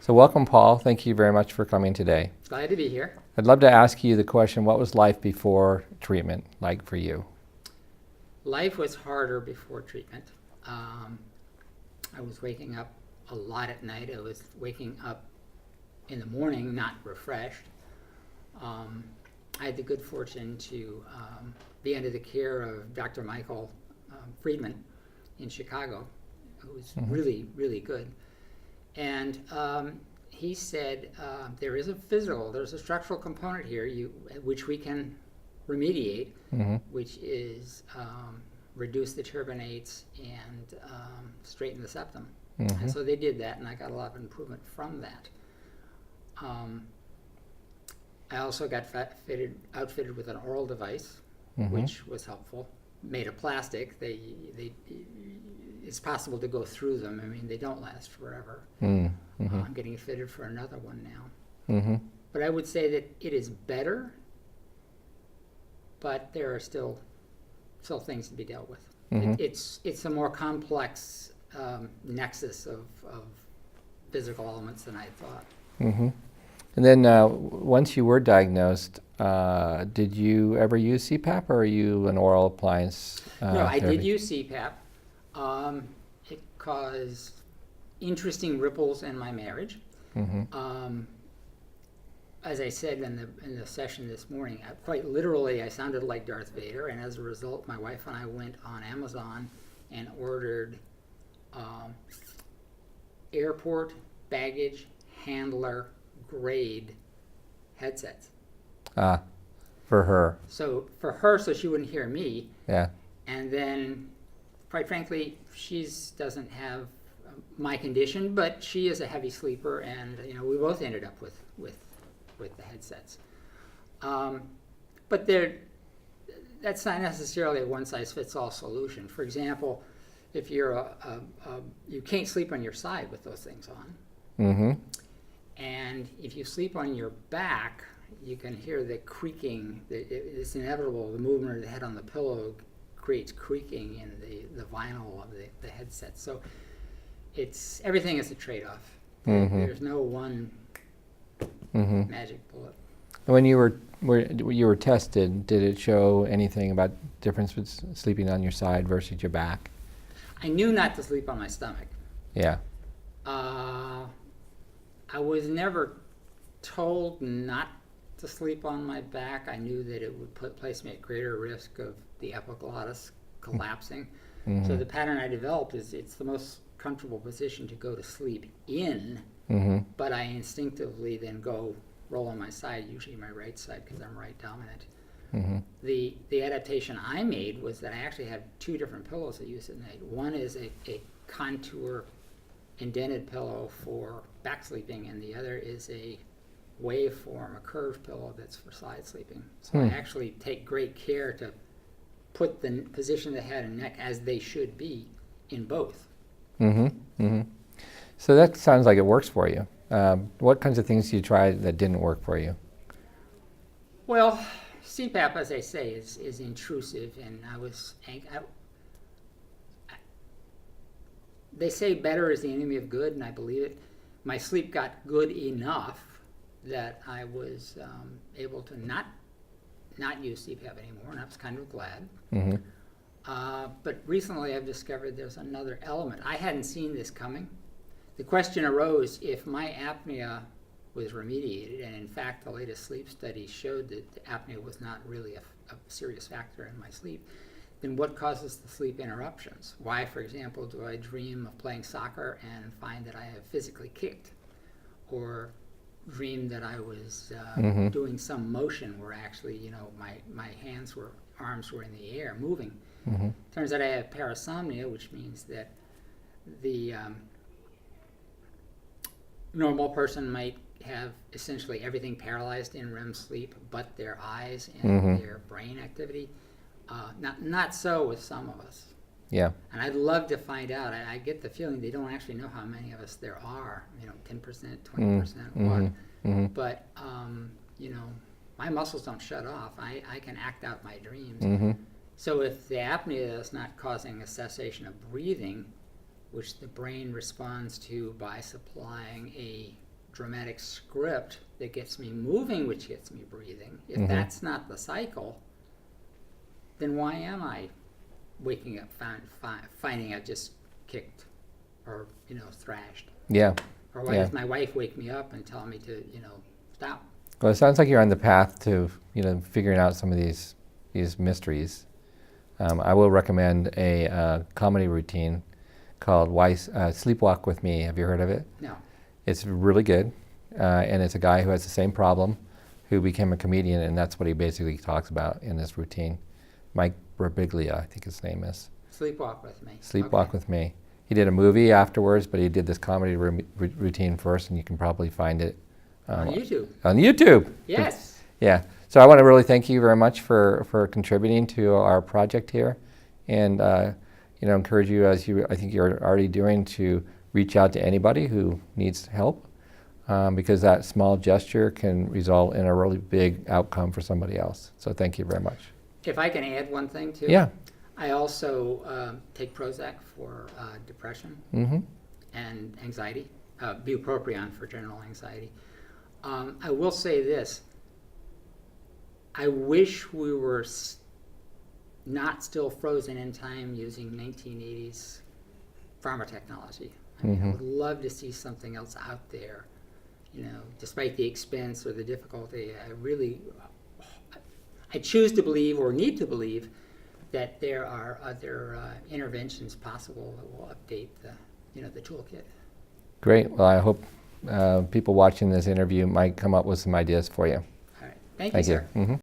So welcome, Paul. Thank you very much for coming today. Glad to be here. I'd love to ask you the question, what was life before treatment like for you? Life was harder before treatment. I was waking up a lot at night. I was waking up in the morning not refreshed. I had the good fortune to be under the care of Dr. Michael Friedman in Chicago, who was really, really good. And he said, there's a structural component here which we can remediate, which is reduce the turbinates and straighten the septum. And so they did that, and I got a lot of improvement from that. I also got outfitted with an oral device, which was helpful. Made of plastic. It's possible to go through them. I mean, they don't last forever. I'm getting fitted for another one now. But I would say that it is better, but there are still things to be dealt with. It's a more complex nexus of physical elements than I thought. And then once you were diagnosed, did you ever use CPAP, or are you an oral appliance No, I therapy? did use CPAP. It caused interesting ripples in my marriage. As I said in the session this morning, quite literally, I sounded like Darth Vader, and as a result, my wife and I went on Amazon and ordered airport baggage handler grade headsets. For her. So for her, so she wouldn't hear me. Yeah. And then, quite frankly, she doesn't have my condition, but she is a heavy sleeper, and we both ended up with the headsets. But that's not necessarily a one-size-fits-all solution. For example, if you're you can't sleep on your side with those things on. And if you sleep on your back, you can hear the creaking. It's inevitable. The movement of the head on the pillow creates creaking in the vinyl of the headset. So everything is a trade-off. There's no one magic bullet. When you were tested, did it show anything about difference with sleeping on your side versus your back? I knew not to sleep on my stomach. Yeah. I was never told not to sleep on my back. I knew that it would place me at greater risk of the epiglottis collapsing. So the pattern I developed is it's the most comfortable position to go to sleep in, but I instinctively then go roll on my side, usually my right side because I'm right dominant. The adaptation I made was that I actually have two different pillows I use at night. One is a contour indented pillow for back sleeping, and the other is a waveform, a curved pillow that's for side sleeping. So I actually take great care to put the position of the head and neck as they should be in both. So that sounds like it works for you. What kinds of things do you try that didn't work for you? Well, CPAP, as I say, is intrusive, and they say better is the enemy of good, and I believe it. My sleep got good enough that I was able to not use CPAP anymore, and I was kind of glad. But recently I've discovered there's another element. I hadn't seen this coming. The question arose if my apnea was remediated, and in fact the latest sleep study showed that apnea was not really a serious factor in my sleep, then what causes the sleep interruptions? Why, for example, do I dream of playing soccer and find that I have physically kicked? Or dream that I was doing some motion where actually, my arms were in the air moving. Turns out I have parasomnia, which means that the normal person might have essentially everything paralyzed in REM sleep but their eyes and their brain activity. Not so with some of us. Yeah. And I'd love to find out. I get the feeling they don't actually know how many of us there are. 10%, 20%, what? But my muscles don't shut off. I can act out my dreams. So if the apnea is not causing a cessation of breathing, which the brain responds to by supplying a dramatic script that gets me moving, which gets me breathing, if that's not the cycle, then why am I waking up finding I just kicked or, thrashed? Yeah. Or why does my wife wake me up and tell me to, stop? Well, it sounds like you're on the path to, figuring out some of these mysteries. I will recommend a comedy routine called Sleepwalk with Me. Have you heard of it? No. It's really good, and it's a guy who has the same problem, who became a comedian, and that's what he basically talks about in this routine. Mike Birbiglia, I think his name is. Sleepwalk with Me. Sleepwalk with Me. He did a movie afterwards, but he did this comedy routine first, and you can probably find it On YouTube. On YouTube. Yes. Yeah. So I want to really thank you very much for contributing to our project here, and encourage you, as I think you're already doing, to reach out to anybody who needs help, because that small gesture can result in a really big outcome for somebody else. So thank you very much. If I can add one thing too. Yeah. I also take Prozac for depression and anxiety, bupropion for general anxiety. I will say this. I wish we were not still frozen in time using 1980s pharma technology. I would love to see something else out there, despite the expense or the difficulty. I choose to believe, or need to believe, that there are other interventions possible that will update the toolkit. Great. Well, I hope people watching this interview might come up with some ideas for you. All right. Thank you, sir. Mm-hmm.